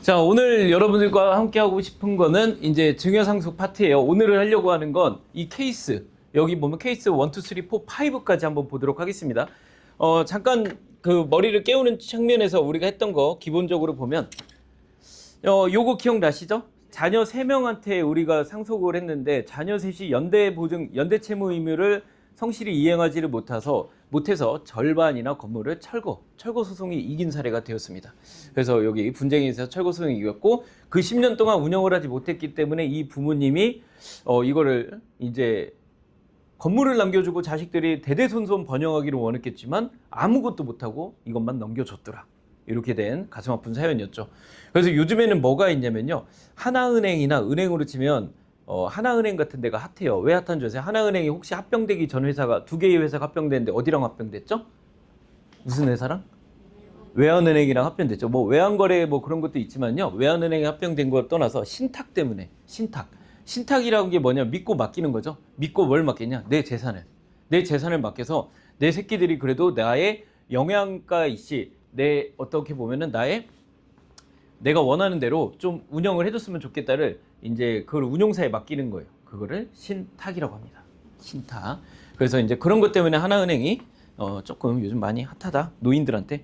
자, 오늘 여러분들과 함께 하고 싶은 거는 이제 증여상속 파트예요. 오늘을 하려고 하는 건 이 케이스, 여기 보면 케이스 1, 2, 3, 4, 5까지 한번 보도록 하겠습니다. 잠깐 그 머리를 깨우는 측면에서 우리가 했던 거 기본적으로 보면 요거 기억나시죠? 자녀 3명한테 우리가 상속을 했는데 자녀 셋이 연대 채무 의무를 성실히 이행하지를 못해서 절반이나 건물을 철거 소송이 이긴 사례가 되었습니다. 그래서 여기 분쟁에 있어서 철거 소송이 이겼고 그 10년 동안 운영을 하지 못했기 때문에 이 부모님이 이거를 이제 건물을 남겨주고 자식들이 대대손손 번영하기를 원했겠지만 아무것도 못하고 이것만 넘겨줬더라. 이렇게 된 가슴 아픈 사연이었죠. 그래서 요즘에는 뭐가 있냐면요. 하나은행이나 은행으로 치면 하나은행 같은 데가 핫해요. 왜 핫한 줄 아세요? 하나은행이 혹시 합병되기 전 회사가 두 개의 회사가 합병됐는데 어디랑 합병됐죠? 무슨 회사랑? 외환은행이랑 합병됐죠. 뭐 외환거래 뭐 그런 것도 있지만요. 외환은행에 합병된 걸 떠나서 신탁 때문에 신탁이라는 게 뭐냐? 믿고 맡기는 거죠. 믿고 뭘 맡겠냐? 내 재산을 맡겨서 내 새끼들이 그래도 나의 영양가이시 어떻게 보면은 내가 원하는 대로 좀 운영을 해줬으면 좋겠다를 이제 그걸 운용사에 맡기는 거예요. 그거를 신탁이라고 합니다. 신탁. 그래서 이제 그런 것 때문에 하나은행이 조금 요즘 많이 핫하다. 노인들한테.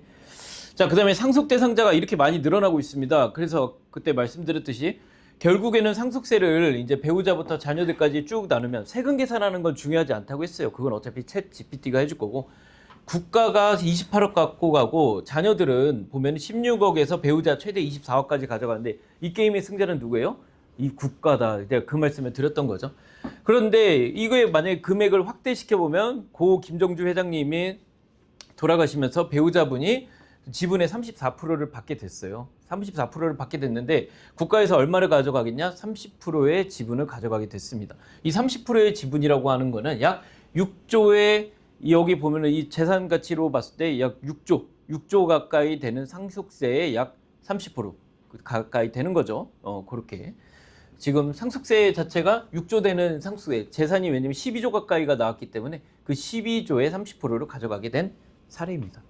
자, 그 다음에 상속 대상자가 이렇게 많이 늘어나고 있습니다. 그래서 그때 말씀드렸듯이 결국에는 상속세를 이제 배우자부터 자녀들까지 쭉 나누면 세금 계산하는 건 중요하지 않다고 했어요. 그건 어차피 챗 GPT가 해줄 거고. 국가가 28억 갖고 가고 자녀들은 보면 16억에서 배우자 최대 24억까지 가져가는데 이 게임의 승자는 누구예요? 이 국가다. 내가 그 말씀을 드렸던 거죠. 그런데 이거에 만약에 금액을 확대시켜보면 고 김정주 회장님이 돌아가시면서 배우자분이 지분의 34%를 받게 됐어요. 34%를 받게 됐는데 국가에서 얼마를 가져가겠냐? 30%의 지분을 가져가게 됐습니다. 이 30%의 지분이라고 하는 거는 약 6조의 여기 보면은 이 재산 가치로 봤을 때 약 6조 가까이 되는 상속세의 약 30% 가까이 되는 거죠. 그렇게. 지금 상속세 자체가 6조 되는 상속세, 재산이 왜냐면 12조 가까이가 나왔기 때문에 그 12조의 30%를 가져가게 된 사례입니다.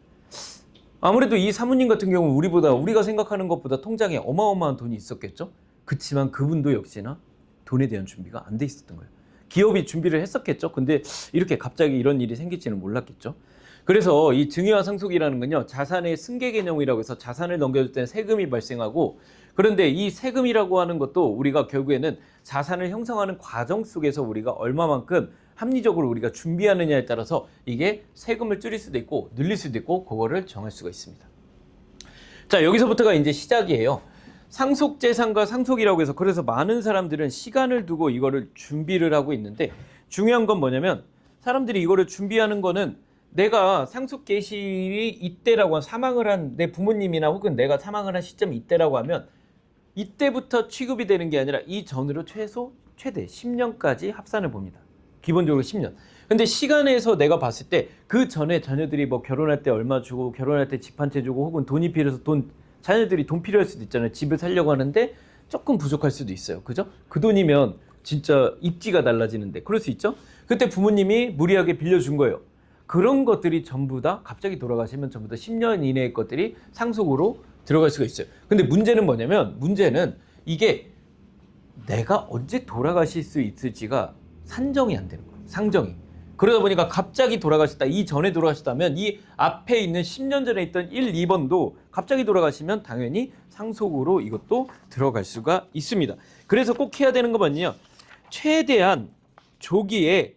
아무래도 이 사모님 같은 경우는 우리가 생각하는 것보다 통장에 어마어마한 돈이 있었겠죠. 그렇지만 그분도 역시나 돈에 대한 준비가 안 돼 있었던 거예요. 기업이 준비를 했었겠죠. 근데 이렇게 갑자기 이런 일이 생길지는 몰랐겠죠. 그래서 이 증여와 상속이라는 건요. 자산의 승계 개념이라고 해서 자산을 넘겨줄 때는 세금이 발생하고 그런데 이 세금이라고 하는 것도 우리가 결국에는 자산을 형성하는 과정 속에서 우리가 얼마만큼 합리적으로 우리가 준비하느냐에 따라서 이게 세금을 줄일 수도 있고 늘릴 수도 있고 그거를 정할 수가 있습니다. 자, 여기서부터가 이제 시작이에요. 상속재산과 상속이라고 해서 그래서 많은 사람들은 시간을 두고 이거를 준비를 하고 있는데 중요한 건 뭐냐면 사람들이 이거를 준비하는 거는 내가 상속 개시일이 이때라고 사망을 한 내 부모님이나 혹은 내가 사망을 한 시점이 이때라고 하면 이때부터 취급이 되는 게 아니라 이 전으로 최대 10년까지 합산을 봅니다. 기본적으로 10년. 근데 시간에서 내가 봤을 때 그 전에 자녀들이 뭐 결혼할 때 얼마 주고 결혼할 때 집 한 채 주고 혹은 돈이 필요해서 자녀들이 돈 필요할 수도 있잖아요. 집을 살려고 하는데 조금 부족할 수도 있어요. 그죠? 그 돈이면 진짜 입지가 달라지는데 그럴 수 있죠? 그때 부모님이 무리하게 빌려준 거예요. 그런 것들이 전부 다 갑자기 돌아가시면 전부 다 10년 이내의 것들이 상속으로 들어갈 수가 있어요. 근데 문제는 뭐냐면 문제는 이게 내가 언제 돌아가실 수 있을지가 산정이 안 되는 거예요. 상정이. 그러다 보니까 갑자기 돌아가셨다. 이 전에 돌아가셨다면 이 앞에 있는 10년 전에 있던 1, 2번도 갑자기 돌아가시면 당연히 상속으로 이것도 들어갈 수가 있습니다. 그래서 꼭 해야 되는 거 뭐냐? 최대한 조기에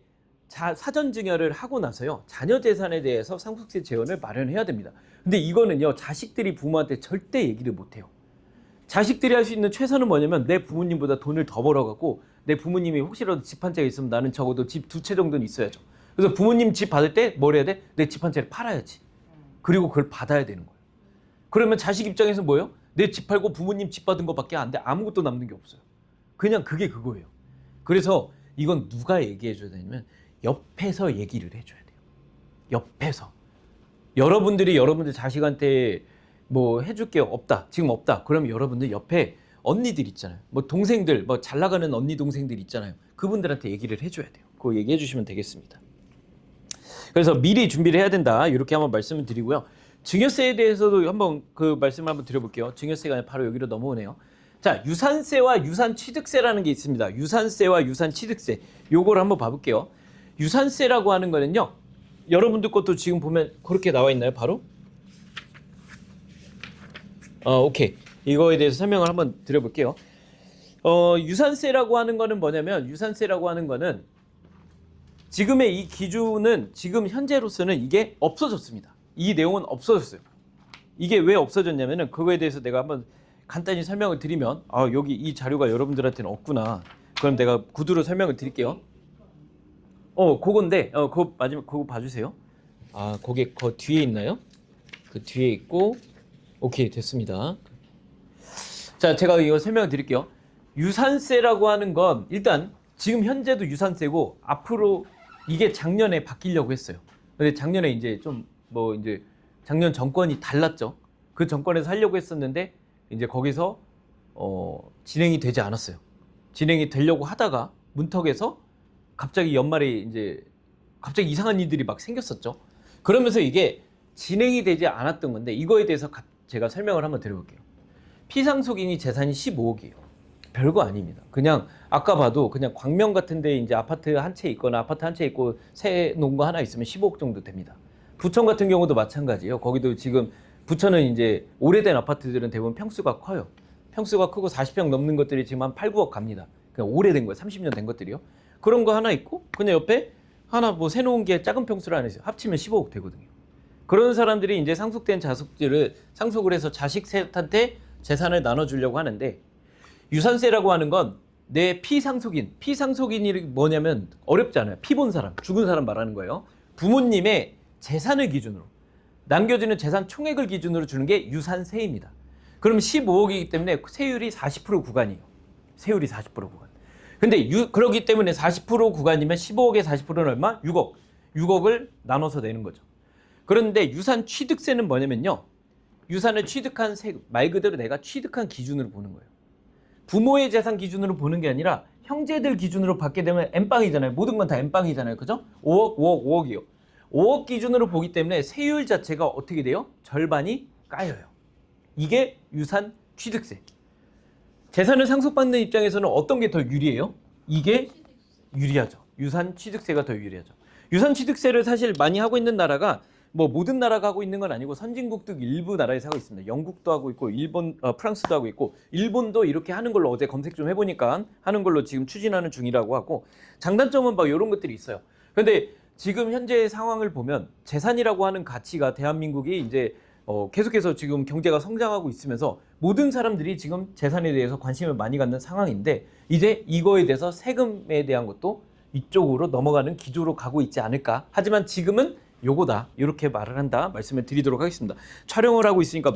사전 증여를 하고 나서요. 자녀 재산에 대해서 상속세 재원을 마련해야 됩니다. 근데 이거는요. 자식들이 부모한테 절대 얘기를 못 해요. 자식들이 할 수 있는 최선은 뭐냐면 내 부모님보다 돈을 더 벌어갖고 내 부모님이 혹시라도 집 한 채가 있으면 나는 적어도 집 2채 정도는 있어야죠. 그래서 부모님 집 받을 때 뭘 해야 돼? 내 집 한 채를 팔아야지. 그리고 그걸 받아야 되는 거예요. 그러면 자식 입장에서 뭐예요? 내 집 팔고 부모님 집 받은 것밖에 안 돼. 아무것도 남는 게 없어요. 그냥 그게 그거예요. 그래서 이건 누가 얘기해 줘야 되냐면 옆에서 얘기를 해줘야 돼요. 옆에서. 여러분들 자식한테 뭐 해줄 게 없다. 지금 없다. 그럼 여러분들 옆에 언니들 있잖아요. 뭐 동생들, 뭐 잘 나가는 언니 동생들 있잖아요. 그분들한테 얘기를 해줘야 돼요. 그거 얘기해 주시면 되겠습니다. 그래서 미리 준비를 해야 된다. 이렇게 한번 말씀을 드리고요. 증여세에 대해서도 한번 그 말씀을 한번 드려볼게요. 증여세가 바로 여기로 넘어오네요. 자, 유산세와 유산취득세라는 게 있습니다. 유산세와 유산취득세. 요걸 한번 봐볼게요. 유산세라고 하는 거는요. 여러분들 것도 지금 보면 그렇게 나와 있나요? 바로? 오케이. 이거에 대해서 설명을 한번 드려볼게요. 유산세라고 하는 거는 뭐냐면 유산세라고 하는 거는 지금의 이 기준은 지금 현재로서는 이게 없어졌습니다. 이 내용은 없어졌어요. 이게 왜 없어졌냐면은 그거에 대해서 내가 한번 간단히 설명을 드리면 여기 이 자료가 여러분들한테는 없구나. 그럼 내가 구두로 설명을 드릴게요. 그건데 그거 마지막 그거 봐주세요. 거기 그 뒤에 있나요? 그 뒤에 있고 오케이 됐습니다. 자, 제가 이거 설명을 드릴게요. 유산세라고 하는 건 일단 지금 현재도 유산세고 앞으로 이게 작년에 바뀌려고 했어요. 근데 작년에 이제 좀 이제 작년 정권이 달랐죠. 그 정권에서 하려고 했었는데 이제 거기서 진행이 되지 않았어요. 진행이 되려고 하다가 문턱에서 갑자기 연말에 이제 갑자기 이상한 일들이 막 생겼었죠. 그러면서 이게 진행이 되지 않았던 건데 이거에 대해서 제가 설명을 한번 드려볼게요. 피상속인이 재산이 15억이에요. 별거 아닙니다. 그냥 아까 봐도 그냥 광명 같은데 이제 아파트 한 채 있거나 아파트 한 채 있고 새 놓은 거 하나 있으면 15억 정도 됩니다. 부천 같은 경우도 마찬가지예요. 거기도 지금 부천은 이제 오래된 아파트들은 대부분 평수가 커요. 평수가 크고 40평 넘는 것들이 지금 한 8, 9억 갑니다. 그냥 오래된 거예요. 30년 된 것들이요. 그런 거 하나 있고 그냥 옆에 하나 새 놓은 게 작은 평수를 안 했어요. 합치면 15억 되거든요. 그런 사람들이 이제 상속된 자식들을 상속을 해서 자식 셋한테 재산을 나눠주려고 하는데 유산세라고 하는 건 내 피상속인이 뭐냐면 어렵잖아요. 피 본 사람, 죽은 사람 말하는 거예요. 부모님의 재산을 기준으로 남겨지는 재산 총액을 기준으로 주는 게 유산세입니다. 그럼 15억이기 때문에 세율이 40% 구간이에요. 세율이 40% 구간. 근데 그러기 때문에 40% 구간이면 15억의 40%는 얼마? 6억. 6억을 나눠서 내는 거죠. 그런데 유산 취득세는 뭐냐면요. 유산을 취득한 말 그대로 내가 취득한 기준으로 보는 거예요. 부모의 재산 기준으로 보는 게 아니라 형제들 기준으로 받게 되면 N빵이잖아요. 모든 건 다 N빵이잖아요. 그죠? 5억, 5억, 5억이요. 5억 기준으로 보기 때문에 세율 자체가 어떻게 돼요? 절반이 까여요. 이게 유산 취득세. 재산을 상속받는 입장에서는 어떤 게 더 유리해요? 이게 유리하죠. 유산 취득세가 더 유리하죠. 유산 취득세를 사실 많이 하고 있는 나라가 모든 나라가 하고 있는 건 아니고 선진국도 일부 나라에서 하고 있습니다. 영국도 하고 있고 프랑스도 하고 있고 일본도 이렇게 하는 걸로 어제 검색 좀 해보니까 하는 걸로 지금 추진하는 중이라고 하고 장단점은 이런 것들이 있어요. 근데 지금 현재의 상황을 보면 재산이라고 하는 가치가 대한민국이 이제 계속해서 지금 경제가 성장하고 있으면서 모든 사람들이 지금 재산에 대해서 관심을 많이 갖는 상황인데 이제 이거에 대해서 세금에 대한 것도 이쪽으로 넘어가는 기조로 가고 있지 않을까. 하지만 지금은 요거다 이렇게 말을 한다 말씀을 드리도록 하겠습니다. 촬영을 하고 있으니까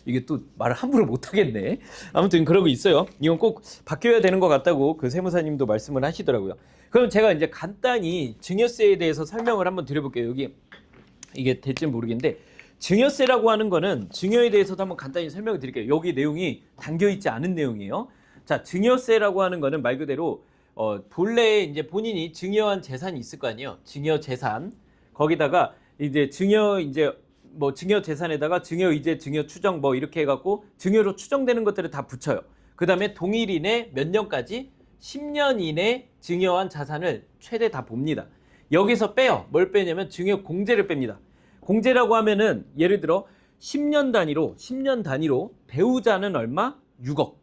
이게 또 말을 함부로 못 하겠네. 아무튼 그러고 있어요. 이건 꼭 바뀌어야 되는 것 같다고 그 세무사님도 말씀을 하시더라고요. 그럼 제가 이제 간단히 증여세에 대해서 설명을 한번 드려볼게요. 여기 이게 될지 모르겠는데 증여세라고 하는 거는 증여에 대해서도 한번 간단히 설명을 드릴게요. 여기 내용이 담겨 있지 않은 내용이에요. 자, 증여세라고 하는 거는 말 그대로 본래 이제 본인이 증여한 재산이 있을 거 아니에요. 증여 재산. 거기다가 이제 증여 재산에다가 증여 이제 증여 추정 이렇게 해갖고 증여로 추정되는 것들을 다 붙여요. 그 다음에 동일 이내 몇 년까지 10년 이내 증여한 자산을 최대 다 봅니다. 여기서 빼요. 뭘 빼냐면 증여 공제를 뺍니다. 공제라고 하면은 예를 들어 10년 단위로 배우자는 얼마? 6억.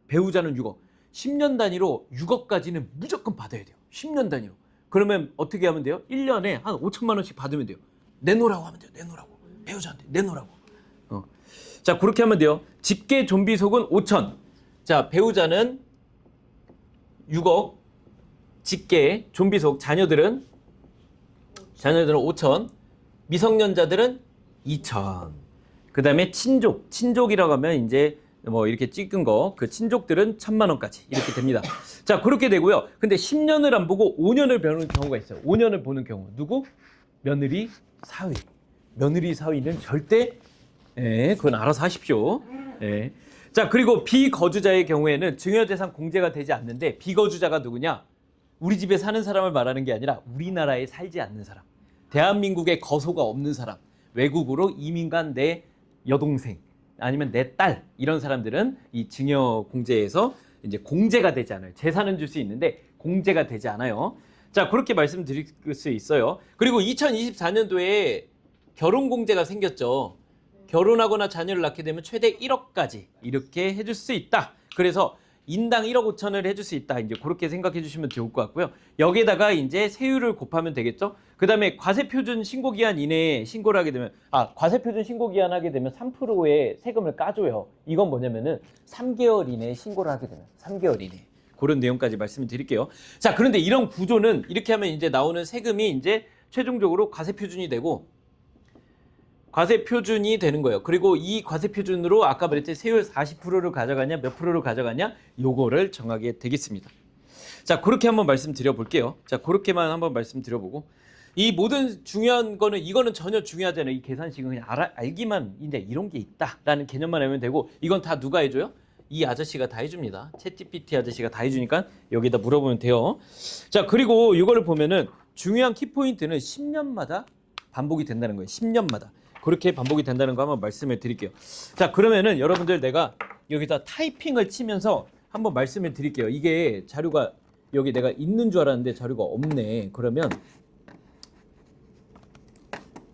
배우자는 6억. 10년 단위로 6억까지는 무조건 받아야 돼요. 10년 단위로. 그러면 어떻게 하면 돼요? 1년에 한 5천만 원씩 받으면 돼요. 내놓으라고 하면 돼요. 내놓으라고. 배우자한테 내놓으라고. 자, 그렇게 하면 돼요. 직계 존비속은 5천. 자, 배우자는 6억. 직계 존비속 자녀들은 5천. 미성년자들은 2천. 그 다음에 친족이라고 하면 이제 이렇게 찍은 거, 그 친족들은 1,000만 원까지 이렇게 됩니다. 자, 그렇게 되고요. 근데 10년을 안 보고 5년을 보는 경우가 있어요. 5년을 보는 경우. 누구? 며느리 사위. 며느리 사위는 절대, 그건 알아서 하십시오. 자, 그리고 비거주자의 경우에는 증여재산 공제가 되지 않는데 비거주자가 누구냐? 우리 집에 사는 사람을 말하는 게 아니라 우리나라에 살지 않는 사람. 대한민국에 거소가 없는 사람. 외국으로 이민 간 내 여동생 아니면 내 딸 이런 사람들은 이 증여 공제에서 이제 공제가 되지 않아요. 재산은 줄 수 있는데 공제가 되지 않아요. 자, 그렇게 말씀드릴 수 있어요. 그리고 2024년도에 결혼 공제가 생겼죠. 결혼하거나 자녀를 낳게 되면 최대 1억까지 이렇게 해줄 수 있다. 그래서 인당 1억 5천을 해줄 수 있다. 이제 그렇게 생각해 주시면 좋을 것 같고요. 여기에다가 이제 세율을 곱하면 되겠죠. 그 다음에 과세표준 신고기한 이내에 신고를 하게 되면, 과세표준 신고기한 하게 되면 3%의 세금을 까줘요. 이건 뭐냐면은 3개월 이내에 신고를 하게 되면 3개월 이내에. 그런 내용까지 말씀을 드릴게요. 자, 그런데 이런 구조는 이렇게 하면 이제 나오는 세금이 이제 최종적으로 과세표준이 되고, 과세표준이 되는 거예요. 그리고 이 과세표준으로 아까 말했듯이 세율 40%를 가져가냐 몇 프로를 가져가냐 요거를 정하게 되겠습니다. 자, 그렇게 한번 말씀드려 볼게요. 자, 그렇게만 한번 말씀드려보고, 이 모든 중요한 거는 이거는 전혀 중요하지 않아요. 이 계산식은 그냥 알기만 이제 이런 게 있다라는 개념만 알면 되고, 이건 다 누가 해줘요? 이 아저씨가 다 해줍니다. 챗GPT 아저씨가 다 해주니까 여기다 물어보면 돼요. 자, 그리고 이거를 보면은 중요한 키포인트는 10년마다 반복이 된다는 거예요. 10년마다. 그렇게 반복이 된다는 거 한번 말씀을 드릴게요. 자, 그러면은 여러분들 내가 여기다 타이핑을 치면서 한번 말씀을 드릴게요. 이게 자료가 여기 내가 있는 줄 알았는데 자료가 없네. 그러면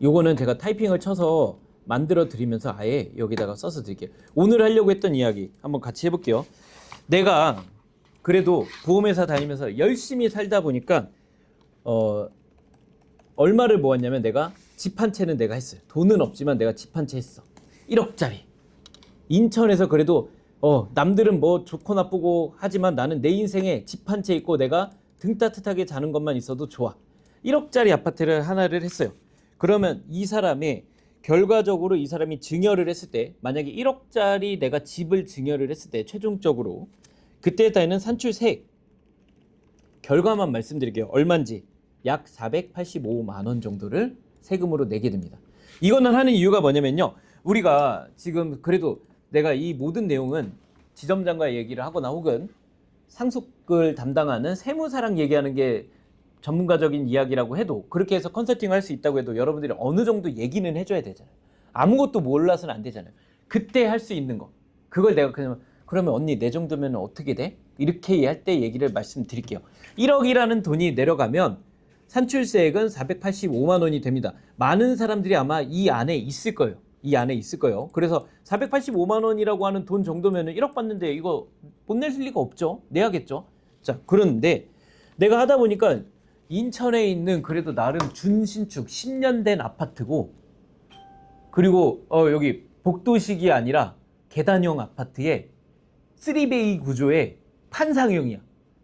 요거는 제가 타이핑을 쳐서 만들어 드리면서 아예 여기다가 써서 드릴게요. 오늘 하려고 했던 이야기 한번 같이 해볼게요. 내가 그래도 보험회사 다니면서 열심히 살다 보니까 얼마를 모았냐면 내가 집 한 채는 내가 했어요. 돈은 없지만 내가 집 한 채 했어. 1억짜리. 인천에서 그래도 남들은 뭐 좋고 나쁘고 하지만 나는 내 인생에 집 한 채 있고 내가 등 따뜻하게 자는 것만 있어도 좋아. 1억짜리 아파트를 하나를 했어요. 그러면 이 사람의 결과적으로 이 사람이 증여를 했을 때 만약에 1억짜리 내가 집을 증여를 했을 때 최종적으로 그때에 따르는 산출세액 결과만 말씀드릴게요. 얼마인지 약 485만 원 정도를 세금으로 내게 됩니다. 이거는 하는 이유가 뭐냐면요. 우리가 지금 그래도 내가 이 모든 내용은 지점장과 얘기를 하거나 혹은 상속을 담당하는 세무사랑 얘기하는 게 전문가적인 이야기라고 해도 그렇게 해서 컨설팅을 할 수 있다고 해도 여러분들이 어느 정도 얘기는 해줘야 되잖아요. 아무것도 몰라서는 안 되잖아요. 그때 할 수 있는 거. 그걸 내가 그러면 언니 내 정도면 어떻게 돼? 이렇게 할 때 얘기를 말씀드릴게요. 1억이라는 돈이 내려가면 산출세액은 485만 원이 됩니다. 많은 사람들이 아마 이 안에 있을 거예요. 이 안에 있을 거예요. 그래서 485만 원이라고 하는 돈 정도면 1억 받는데 이거 못 낼 리가 없죠. 내야겠죠. 자, 그런데 내가 하다 보니까 인천에 있는 그래도 나름 준신축 10년 된 아파트고 그리고 여기 복도식이 아니라 계단형 아파트에 3베이 구조의 판상형이야.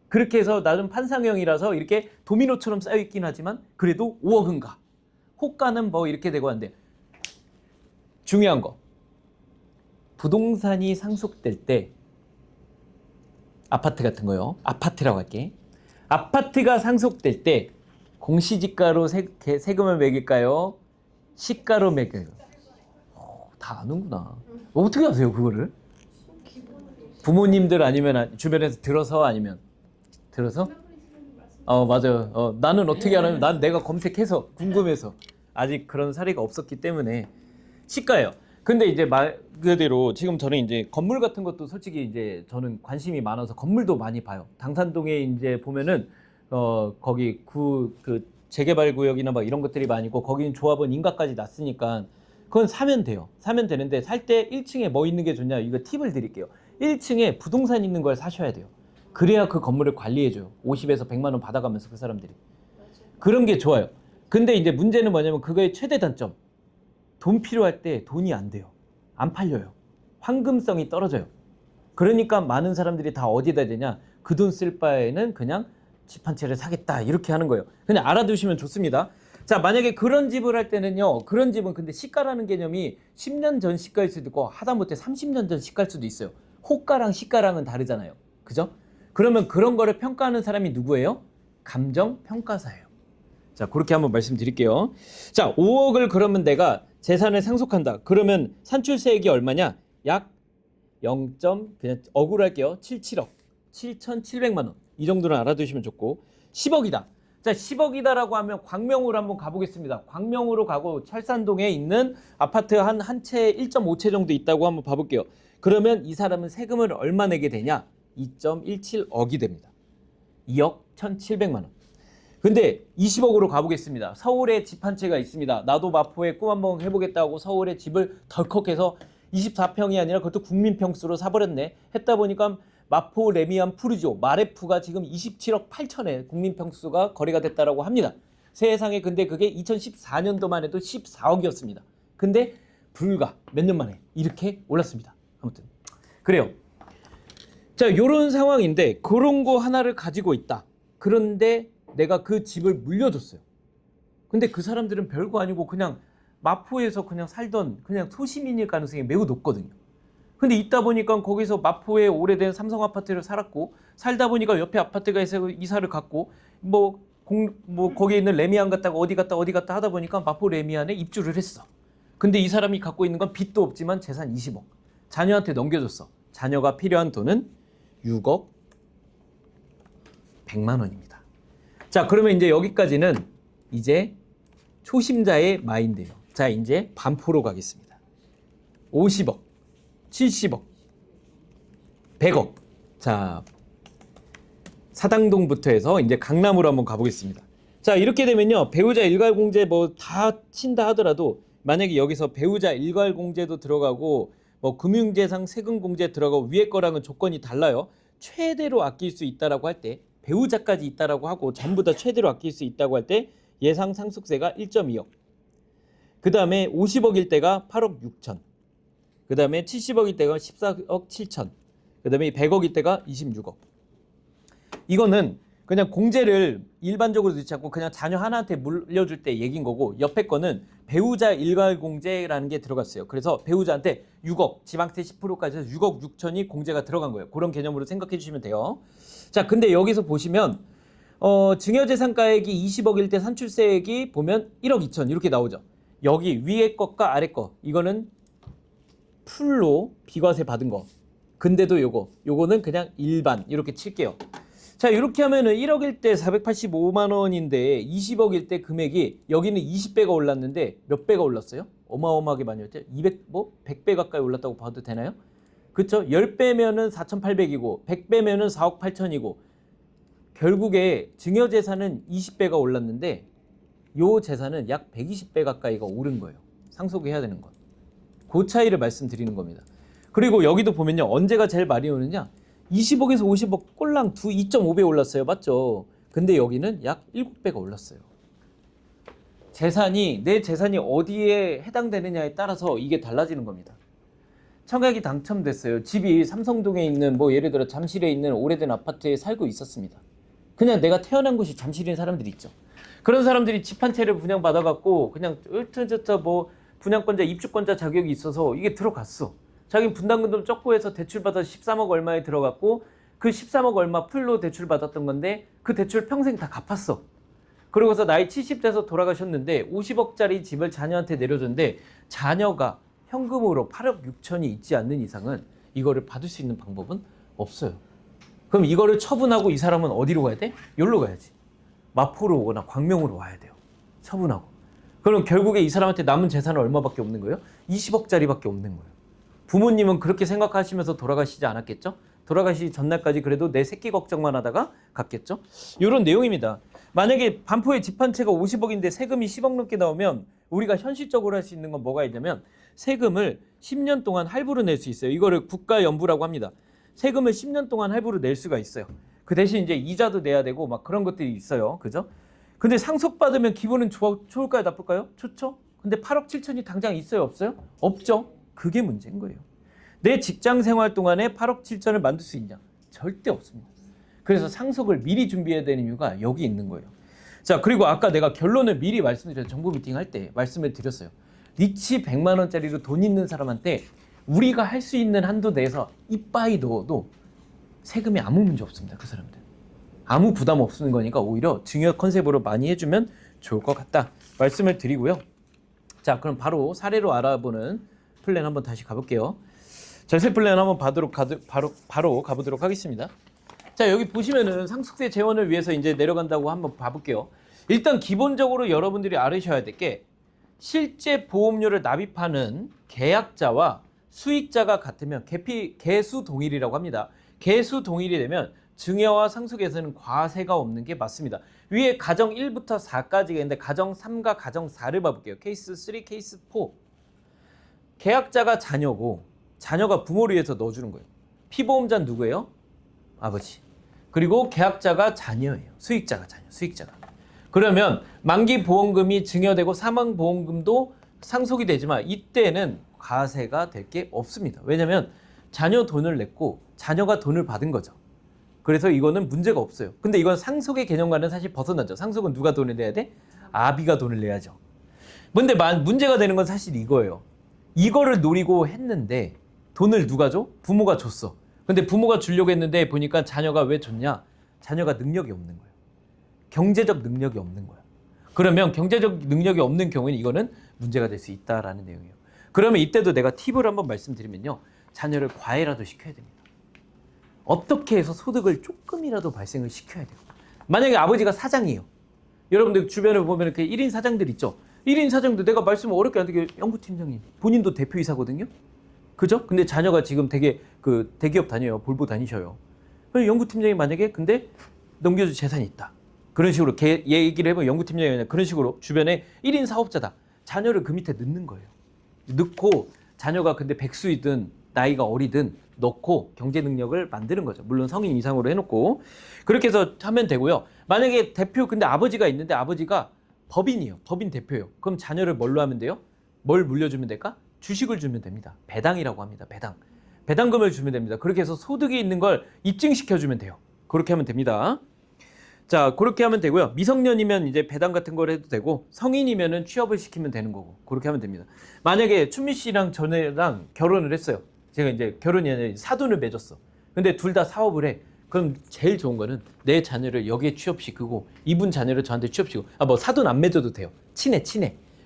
그렇게 해서 나름 판상형이라서 이렇게 도미노처럼 쌓여있긴 하지만 그래도 5억은 가. 호가는 뭐 이렇게 되고 한데 중요한 거 부동산이 상속될 때 아파트 같은 거요. 아파트라고 할게. 아파트가 상속될 때 공시지가로 세금을 매길까요? 시가로 매겨요. 다 아는구나. 어떻게 아세요 그거를? 부모님들 아니면 주변에서 들어서 아니면 들어서? 맞아요. 나는 어떻게 하냐면 난 내가 검색해서 궁금해서 아직 그런 사례가 없었기 때문에 시가예요. 근데 이제 말 그대로 지금 저는 이제 건물 같은 것도 솔직히 이제 저는 관심이 많아서 건물도 많이 봐요. 당산동에 이제 보면은 거기 그 재개발 구역이나 막 이런 것들이 많이 있고 거기는 조합원 인가까지 났으니까 그건 사면 돼요. 사면 되는데 살 때 1층에 뭐 있는 게 좋냐 이거 팁을 드릴게요. 1층에 부동산 있는 걸 사셔야 돼요. 그래야 그 건물을 관리해줘요. 50에서 100만 원 받아가면서 그 사람들이. 그런 게 좋아요. 근데 이제 문제는 뭐냐면 그거의 최대 단점. 돈 필요할 때 돈이 안 돼요. 안 팔려요. 황금성이 떨어져요. 그러니까 많은 사람들이 다 어디다 되냐. 그 돈 쓸 바에는 그냥 집 한 채를 사겠다. 이렇게 하는 거예요. 그냥 알아두시면 좋습니다. 자, 만약에 그런 집을 할 때는요. 그런 집은 근데 시가라는 개념이 10년 전 시가일 수도 있고 하다못해 30년 전 시가일 수도 있어요. 호가랑 시가랑은 다르잖아요. 그죠? 그러면 그런 거를 평가하는 사람이 누구예요? 감정평가사예요. 자, 그렇게 한번 말씀드릴게요. 자, 5억을 그러면 내가 재산을 상속한다. 그러면 산출세액이 얼마냐? 약 0. 그냥 억울할게요. 77억. 7,700만 원. 이 정도는 알아두시면 좋고 10억이다. 자, 10억이다라고 하면 광명으로 한번 가보겠습니다. 광명으로 가고 철산동에 있는 아파트 한 채 1.5채 정도 있다고 한번 봐볼게요. 그러면 이 사람은 세금을 얼마 내게 되냐? 2.17억이 됩니다. 2억 1,700만 원. 근데 20억으로 가보겠습니다. 서울에 집 한 채가 있습니다. 나도 마포에 꿈 한번 해보겠다고 서울에 집을 덜컥해서 24평이 아니라 그것도 국민평수로 사버렸네. 했다 보니까 마포 레미안 푸르지오 마레프가 지금 27억 8천에 국민평수가 거래가 됐다라고 합니다. 세상에 근데 그게 2014년도만 해도 14억이었습니다. 근데 불과 몇 년 만에 이렇게 올랐습니다. 아무튼 그래요. 자, 요런 상황인데 그런 거 하나를 가지고 있다. 그런데 내가 그 집을 물려줬어요. 근데 그 사람들은 별거 아니고 그냥 마포에서 그냥 살던 그냥 소시민일 가능성이 매우 높거든요. 근데 있다 보니까 거기서 마포에 오래된 삼성 아파트를 살았고 살다 보니까 옆에 아파트가 있어서 이사를 갔고 뭐 거기에 있는 레미안 갔다가 어디 갔다 하다 보니까 마포 레미안에 입주를 했어. 근데 이 사람이 갖고 있는 건 빚도 없지만 재산 20억. 자녀한테 넘겨줬어. 자녀가 필요한 돈은 6억 100만 원입니다. 자, 그러면 이제 여기까지는 이제 초심자의 마인드예요. 자, 이제 반포로 가겠습니다. 50억, 70억, 100억. 자, 사당동부터 해서 이제 강남으로 한번 가보겠습니다. 자, 이렇게 되면요. 배우자 일괄공제 뭐 다 친다 하더라도 만약에 여기서 배우자 일괄공제도 들어가고 뭐 금융재산 세금공제 들어가고 위에 거랑은 조건이 달라요. 최대로 아낄 수 있다라고 할 때 배우자까지 있다라고 하고 전부 다 최대로 아낄 수 있다고 할 때 예상 상속세가 1.2억. 그 다음에 50억일 때가 8억 6천. 그 다음에 70억일 때가 14억 7천. 그 다음에 100억일 때가 26억. 이거는 그냥 공제를 일반적으로 넣지 않고 그냥 자녀 하나한테 물려줄 때 얘기인 거고 옆에 거는 배우자 일괄공제라는 게 들어갔어요. 그래서 배우자한테 6억, 지방세 10%까지 해서 6억 6천이 공제가 들어간 거예요. 그런 개념으로 생각해 주시면 돼요. 자, 근데 여기서 보시면 증여재산가액이 20억일 때 산출세액이 보면 1억 2천 이렇게 나오죠. 여기 위에 것과 아래 거 이거는 풀로 비과세 받은 거. 근데도 요거는 그냥 일반 이렇게 칠게요. 자, 이렇게 하면은 1억일 때 485만 원인데 20억일 때 금액이 여기는 20배가 올랐는데 몇 배가 올랐어요? 어마어마하게 많이 올랐죠? 100배 가까이 올랐다고 봐도 되나요? 그쵸? 10배면은 4,800이고 100배면은 4억 8천이고 결국에 증여재산은 20배가 올랐는데 요 재산은 약 120배 가까이가 오른 거예요. 상속해야 되는 건. 그 차이를 말씀드리는 겁니다. 그리고 여기도 보면요. 언제가 제일 많이 오느냐? 20억에서 50억 꼴랑 2.5배 올랐어요. 맞죠? 근데 여기는 약 7배가 올랐어요. 내 재산이 어디에 해당되느냐에 따라서 이게 달라지는 겁니다. 청약이 당첨됐어요. 집이 삼성동에 있는 예를 들어 잠실에 있는 오래된 아파트에 살고 있었습니다. 그냥 내가 태어난 곳이 잠실인 사람들이 있죠. 그런 사람들이 집 한 채를 분양받아갖고 그냥 분양권자, 입주권자 자격이 있어서 이게 들어갔어. 자기는 분담금도 적고 해서 대출받아서 13억 얼마에 들어갔고 그 13억 얼마 풀로 대출받았던 건데 그 대출 평생 다 갚았어. 그러고서 나이 70대에서 돌아가셨는데 50억짜리 집을 자녀한테 내려줬는데 자녀가 현금으로 8억 6천이 있지 않는 이상은 이거를 받을 수 있는 방법은 없어요. 그럼 이거를 처분하고 이 사람은 어디로 가야 돼? 여기로 가야지. 마포로 오거나 광명으로 와야 돼요. 처분하고. 그럼 결국에 이 사람한테 남은 재산은 얼마밖에 없는 거예요? 20억짜리밖에 없는 거예요. 부모님은 그렇게 생각하시면서 돌아가시지 않았겠죠? 돌아가시기 전날까지 그래도 내 새끼 걱정만 하다가 갔겠죠? 이런 내용입니다. 만약에 반포에 집 한 채가 50억인데 세금이 10억 넘게 나오면 우리가 현실적으로 할 수 있는 건 뭐가 있냐면 세금을 10년 동안 할부로 낼 수 있어요. 이거를 국가연부라고 합니다. 세금을 10년 동안 할부로 낼 수가 있어요. 그 대신 이제 이자도 내야 되고 막 그런 것들이 있어요. 그죠? 근데 상속받으면 기분은 좋을까요? 나쁠까요? 좋죠? 근데 8억 7천이 당장 있어요? 없어요? 없죠? 그게 문제인 거예요. 내 직장 생활 동안에 8억 7천을 만들 수 있냐? 절대 없습니다. 그래서 상속을 미리 준비해야 되는 이유가 여기 있는 거예요. 자, 그리고 아까 내가 결론을 미리 말씀드렸어요. 정보 미팅 할 때 말씀을 드렸어요. 리치 100만 원짜리로 돈 있는 사람한테 우리가 할 수 있는 한도 내에서 이빠이 넣어도 세금이 아무 문제 없습니다. 그 사람들. 아무 부담 없는 거니까 오히려 증여 컨셉으로 많이 해주면 좋을 것 같다. 말씀을 드리고요. 자, 그럼 바로 사례로 알아보는 플랜 한번 다시 가볼게요. 절세 플랜 한번 바로 가보도록 하겠습니다. 자, 여기 보시면은 상속세 재원을 위해서 이제 내려간다고 한번 봐볼게요. 일단 기본적으로 여러분들이 알으셔야 될 게 실제 보험료를 납입하는 계약자와 수익자가 같으면 계수 동일이라고 합니다. 계수 동일이 되면 증여와 상속에서는 과세가 없는 게 맞습니다. 위에 가정 1부터 4까지가 있는데 가정 3과 가정 4를 봐볼게요. 케이스 3, 케이스 4. 계약자가 자녀고 자녀가 부모를 위해서 넣어주는 거예요. 피보험자는 누구예요? 아버지. 그리고 계약자가 자녀예요. 수익자가 자녀, 수익자가. 그러면 만기 보험금이 증여되고 사망 보험금도 상속이 되지만 이때는 과세가 될 게 없습니다. 왜냐하면 자녀 돈을 냈고 자녀가 돈을 받은 거죠. 그래서 이거는 문제가 없어요. 근데 이건 상속의 개념과는 사실 벗어나죠. 상속은 누가 돈을 내야 돼? 아비가 돈을 내야죠. 근데 문제가 되는 건 사실 이거예요. 이거를 노리고 했는데 돈을 누가 줘? 부모가 줬어. 근데 부모가 주려고 했는데 보니까 자녀가 왜 줬냐? 자녀가 능력이 없는 거예요. 경제적 능력이 없는 거야. 그러면 경제적 능력이 없는 경우에는 이거는 문제가 될 수 있다라는 내용이에요. 그러면 이때도 내가 팁을 한번 말씀드리면요. 자녀를 과외라도 시켜야 됩니다. 어떻게 해서 소득을 조금이라도 발생을 시켜야 돼요. 만약에 아버지가 사장이에요. 여러분들 주변에 보면 이렇게 1인 사장들 있죠. 1인 사장도 내가 말씀을 어렵게 안 되게 연구팀장님, 본인도 대표이사거든요. 그죠? 근데 자녀가 지금 되게 그 대기업 다녀요. 볼보 다니셔요. 연구팀장이 만약에 근데 넘겨줄 재산이 있다. 그런 식으로 얘기를 해보면 연구팀장이 그런 식으로 주변에 1인 사업자다. 자녀를 그 밑에 넣는 거예요. 넣고 자녀가 근데 백수이든 나이가 어리든 넣고 경제 능력을 만드는 거죠. 물론 성인 이상으로 해놓고 그렇게 해서 하면 되고요. 만약에 대표 근데 아버지가 있는데 아버지가 법인이에요. 법인 대표예요. 그럼 자녀를 뭘로 하면 돼요? 뭘 물려주면 될까? 주식을 주면 됩니다. 배당이라고 합니다. 배당. 배당금을 주면 됩니다. 그렇게 해서 소득이 있는 걸 입증시켜주면 돼요. 그렇게 하면 됩니다. 자, 그렇게 하면 되고요. 미성년이면 이제 배당 같은 걸 해도 되고 성인이면은 취업을 시키면 되는 거고 그렇게 하면 됩니다. 만약에 춘미 씨랑 저랑 결혼을 했어요. 제가 이제 결혼이 아니라 사돈을 맺었어. 근데 둘 다 사업을 해. 그럼 제일 좋은 거는 내 자녀를 여기에 취업시키고 이분 자녀를 저한테 취업시키고 뭐 사돈 안 맺어도 돼요. 친해.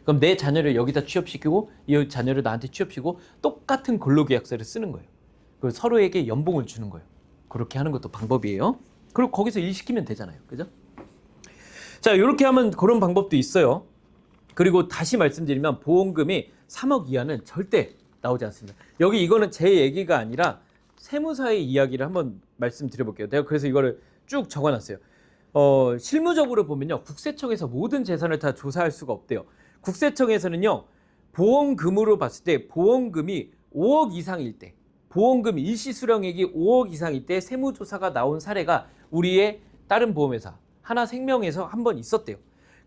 그럼 내 자녀를 여기다 취업시키고 이 자녀를 나한테 취업시키고 똑같은 근로계약서를 쓰는 거예요. 그리고 서로에게 연봉을 주는 거예요. 그렇게 하는 것도 방법이에요. 그리고 거기서 일 시키면 되잖아요. 그죠? 자, 이렇게 하면 그런 방법도 있어요. 그리고 다시 말씀드리면 보험금이 3억 이하는 절대 나오지 않습니다. 여기 이거는 제 얘기가 아니라 세무사의 이야기를 한번 말씀드려볼게요. 내가 그래서 이거를 쭉 적어놨어요. 실무적으로 보면요. 국세청에서 모든 재산을 다 조사할 수가 없대요. 국세청에서는요. 보험금으로 봤을 때 보험금이 5억 이상일 때 보험금 일시 수령액이 5억 이상일 때 세무조사가 나온 사례가 우리의 다른 보험회사 하나생명에서 한 번 있었대요.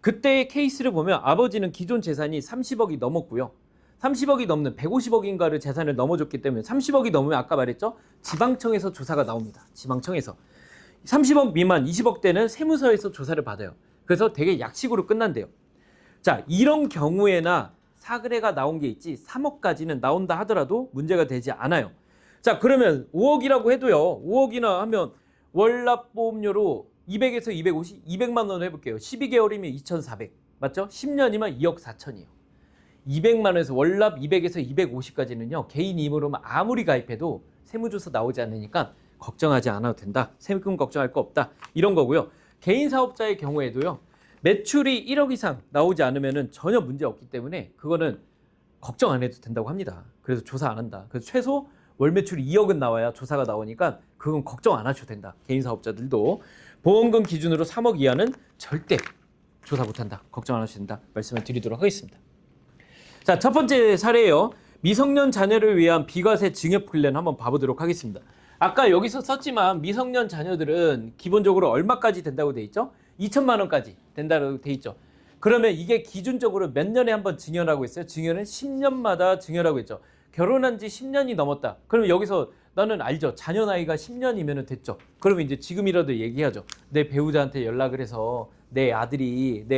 그때의 케이스를 보면 아버지는 기존 재산이 30억이 넘었고요. 30억이 넘는 150억인가를 재산을 넘어줬기 때문에 30억이 넘으면 아까 말했죠? 지방청에서 조사가 나옵니다. 지방청에서. 30억 미만 20억대는 세무서에서 조사를 받아요. 그래서 되게 약식으로 끝난대요. 자, 이런 경우에나 사례가 나온 게 있지 3억까지는 나온다 하더라도 문제가 되지 않아요. 자, 그러면 5억이라고 해도요. 5억이나 하면 월납보험료로 200에서 250, 200만 원을 해볼게요. 12개월이면 2,400. 맞죠? 10년이면 2억 4천이에요. 200만 원에서 월납 200에서 250까지는요. 개인 임으로만 아무리 가입해도 세무조사 나오지 않으니까 걱정하지 않아도 된다. 세금 걱정할 거 없다. 이런 거고요. 개인 사업자의 경우에도요. 매출이 1억 이상 나오지 않으면 전혀 문제 없기 때문에 그거는 걱정 안 해도 된다고 합니다. 그래서 조사 안 한다. 그래서 최소 월 매출이 2억은 나와야 조사가 나오니까 그건 걱정 안 하셔도 된다. 개인 사업자들도 보험금 기준으로 3억 이하는 절대 조사 못한다. 걱정 안 하셔도 된다. 말씀을 드리도록 하겠습니다. 자, 첫 번째 사례예요. 미성년 자녀를 위한 비과세 증여 플랜 한번 봐보도록 하겠습니다. 아까 여기서 썼지만 미성년 자녀들은 기본적으로 얼마까지 된다고 돼 있죠? 2천만 원까지 된다고 돼 있죠. 그러면 이게 기준적으로 몇 년에 한번 증여라고 했어요? 증여는 10년마다 증여라고 했죠. 결혼한 지 10년이 넘었다. 그러면 여기서 나는 알죠. 자녀 나이가 10년이면 됐죠. 그러면 이제 지금이라도 얘기하죠. 내 배우자한테 연락을 해서 내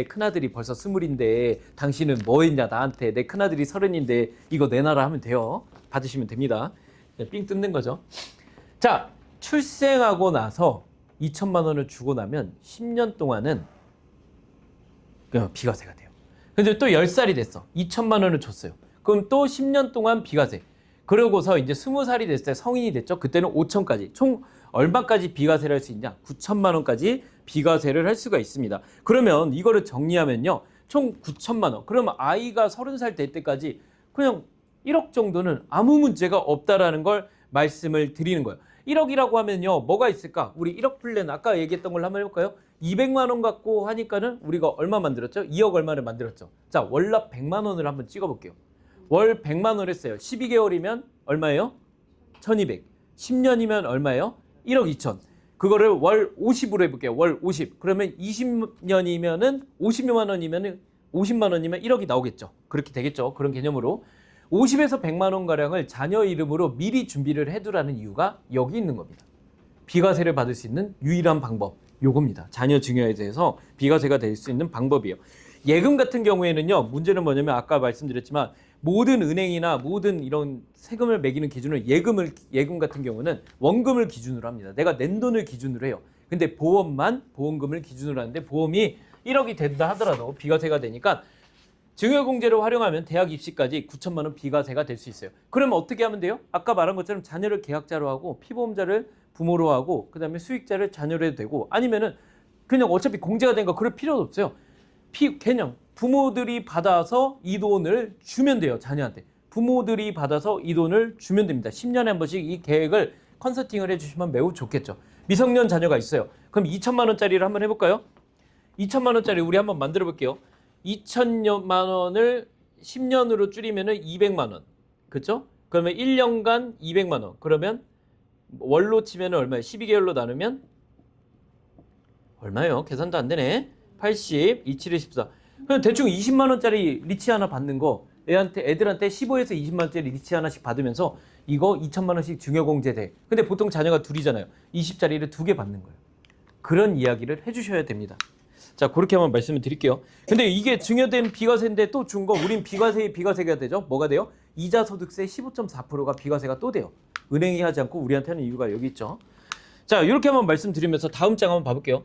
큰아들이 벌써 20인데 당신은 뭐 했냐 나한테. 내 큰아들이 30인데 이거 내놔라 하면 돼요. 받으시면 됩니다. 삥 뜯는 거죠. 자, 출생하고 나서 2천만 원을 주고 나면 10년 동안은 비과세가 돼요. 근데 또 10살이 됐어. 2천만 원을 줬어요. 그럼 또 10년 동안 비과세. 그러고서 이제 20살이 됐을 때 성인이 됐죠. 그때는 5천까지. 총 얼마까지 비과세를 할 수 있냐? 9천만 원까지 비과세를 할 수가 있습니다. 그러면 이거를 정리하면요. 총 9천만 원. 그러면 아이가 30살 될 때까지 그냥 1억 정도는 아무 문제가 없다라는 걸 말씀을 드리는 거예요. 1억이라고 하면요. 뭐가 있을까? 우리 1억 플랜 아까 얘기했던 걸로 한번 해볼까요? 200만 원 갖고 하니까는 우리가 얼마 만들었죠? 2억 얼마를 만들었죠. 자, 월납 100만 원을 한번 찍어볼게요. 월 100만 원 했어요. 12개월이면 얼마예요? 1200. 10년이면 얼마예요? 1억 2천. 그거를 월 50으로 해볼게요. 월 50. 그러면 20년이면은 50만 원이면은 50만 원이면 1억이 나오겠죠. 그렇게 되겠죠. 그런 개념으로. 50에서 100만 원 가량을 자녀 이름으로 미리 준비를 해두라는 이유가 여기 있는 겁니다. 비과세를 받을 수 있는 유일한 방법. 요겁니다. 자녀 증여에 대해서 비과세가 될 수 있는 방법이에요. 예금 같은 경우에는요. 문제는 뭐냐면 아까 말씀드렸지만 모든 은행이나 모든 이런 세금을 매기는 기준을 예금 같은 경우는 원금을 기준으로 합니다. 내가 낸 돈을 기준으로 해요. 근데 보험금을 기준으로 하는데 보험이 1억이 된다 하더라도 비과세가 되니까 증여공제를 활용하면 대학 입시까지 9천만 원 비과세가 될 수 있어요. 그러면 어떻게 하면 돼요? 아까 말한 것처럼 자녀를 계약자로 하고 피보험자를 부모로 하고 그다음에 수익자를 자녀로 해도 되고 아니면은 그냥 어차피 공제가 된 거 그럴 필요도 없어요. 그냥 부모들이 받아서 이 돈을 주면 돼요. 자녀한테. 부모들이 받아서 이 돈을 주면 됩니다. 10년에 한 번씩 이 계획을 컨설팅을 해주시면 매우 좋겠죠. 미성년 자녀가 있어요. 그럼 2천만 원짜리를 한번 해볼까요? 2천만 원짜리 우리 한번 만들어 볼게요. 2천만 원을 10년으로 줄이면은 200만 원. 그렇죠? 그러면 1년간 200만 원. 그러면 월로 치면은 얼마예요? 12개월로 나누면 얼마예요? 계산도 안 되네. 80, 27에 14. 그냥 대충 20만 원짜리 리치 하나 받는 거 애들한테 15에서 20만 원짜리 리치 하나씩 받으면서 이거 2천만 원씩 증여공제돼. 근데 보통 자녀가 둘이잖아요. 20짜리를 2개 받는 거예요. 그런 이야기를 해주셔야 됩니다. 자, 그렇게 한번 말씀을 드릴게요. 근데 이게 증여된 비과세인데 또 준 거 우린 비과세가 되죠. 뭐가 돼요? 이자소득세 15.4%가 비과세가 또 돼요. 은행이 하지 않고 우리한테 하는 이유가 여기 있죠. 자, 이렇게 한번 말씀드리면서 다음 장 한번 봐볼게요.